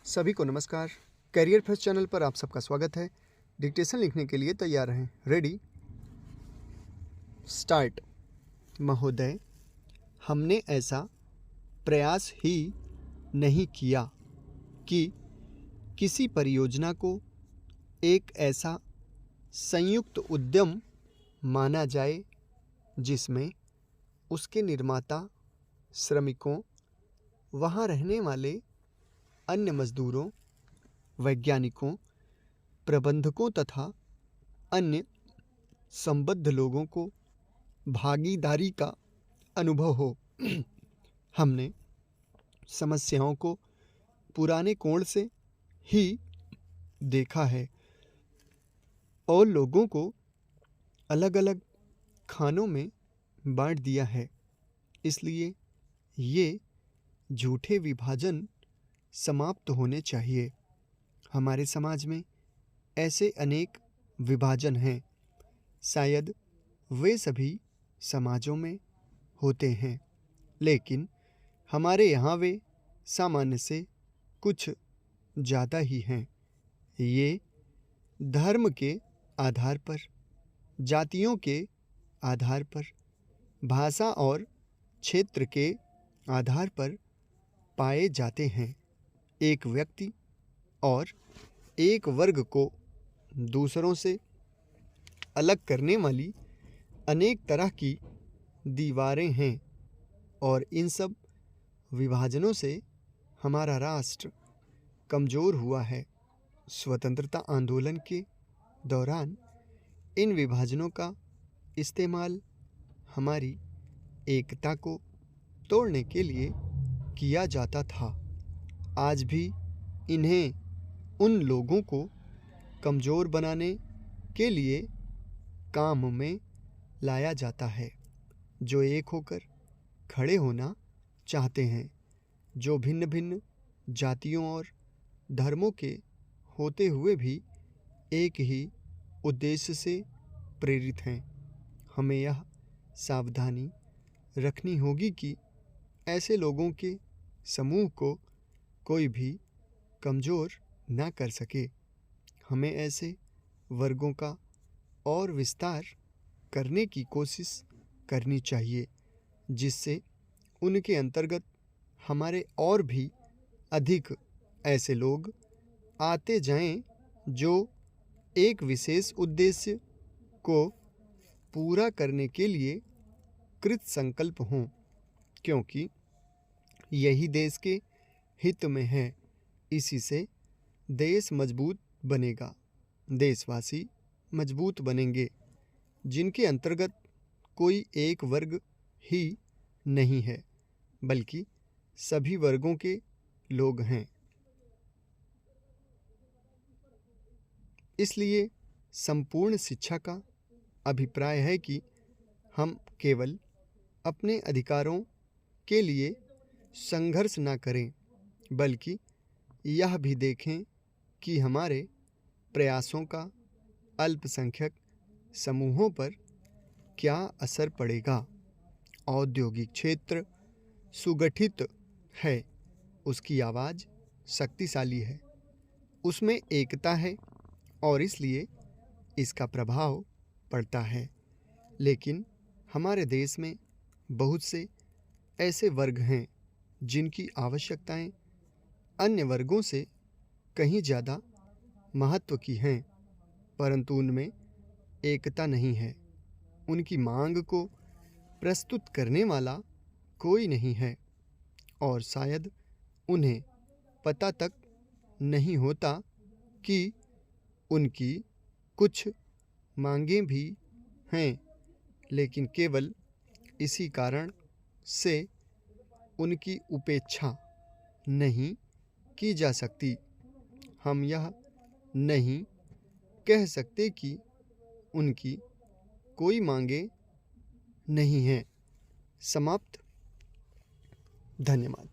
सभी को नमस्कार। करियर फर्स्ट चैनल पर आप सबका स्वागत है। डिक्टेशन लिखने के लिए तैयार रहें। Ready start. महोदय, हमने ऐसा प्रयास ही नहीं किया कि किसी परियोजना को एक ऐसा संयुक्त उद्यम माना जाए जिसमें उसके निर्माता, श्रमिकों, वहाँ रहने वाले अन्य मजदूरों, वैज्ञानिकों, प्रबंधकों तथा अन्य संबद्ध लोगों को भागीदारी का अनुभव हो। हमने समस्याओं को पुराने कोण से ही देखा है और लोगों को अलग अलग खानों में बांट दिया है। इसलिए ये झूठे विभाजन समाप्त होने चाहिए। हमारे समाज में ऐसे अनेक विभाजन हैं। शायद वे सभी समाजों में होते हैं, लेकिन हमारे यहाँ वे सामान्य से कुछ ज़्यादा ही हैं। ये धर्म के आधार पर, जातियों के आधार पर, भाषा और क्षेत्र के आधार पर पाए जाते हैं। एक व्यक्ति और एक वर्ग को दूसरों से अलग करने वाली अनेक तरह की दीवारें हैं और इन सब विभाजनों से हमारा राष्ट्र कमज़ोर हुआ है। स्वतंत्रता आंदोलन के दौरान इन विभाजनों का इस्तेमाल हमारी एकता को तोड़ने के लिए किया जाता था। आज भी इन्हें उन लोगों को कमज़ोर बनाने के लिए काम में लाया जाता है जो एक होकर खड़े होना चाहते हैं, जो भिन्न भिन्न जातियों और धर्मों के होते हुए भी एक ही उद्देश्य से प्रेरित हैं। हमें यह सावधानी रखनी होगी कि ऐसे लोगों के समूह को कोई भी कमज़ोर ना कर सके। हमें ऐसे वर्गों का और विस्तार करने की कोशिश करनी चाहिए जिससे उनके अंतर्गत हमारे और भी अधिक ऐसे लोग आते जाएं जो एक विशेष उद्देश्य को पूरा करने के लिए कृत संकल्प हों, क्योंकि यही देश के हित में है। इसी से देश मजबूत बनेगा, देशवासी मजबूत बनेंगे, जिनके अंतर्गत कोई एक वर्ग ही नहीं है बल्कि सभी वर्गों के लोग हैं। इसलिए संपूर्ण शिक्षा का अभिप्राय है कि हम केवल अपने अधिकारों के लिए संघर्ष ना करें, बल्कि यह भी देखें कि हमारे प्रयासों का अल्पसंख्यक समूहों पर क्या असर पड़ेगा। औद्योगिक क्षेत्र सुगठित है, उसकी आवाज़ शक्तिशाली है, उसमें एकता है और इसलिए इसका प्रभाव पड़ता है। लेकिन हमारे देश में बहुत से ऐसे वर्ग हैं जिनकी आवश्यकताएं अन्य वर्गों से कहीं ज़्यादा महत्व की हैं, परंतु उनमें एकता नहीं है। उनकी मांग को प्रस्तुत करने वाला कोई नहीं है और शायद उन्हें पता तक नहीं होता कि उनकी कुछ मांगें भी हैं, लेकिन केवल इसी कारण से उनकी उपेक्षा नहीं की जा सकती। हम यह नहीं कह सकते कि उनकी कोई मांगें नहीं हैं। समाप्त। धन्यवाद।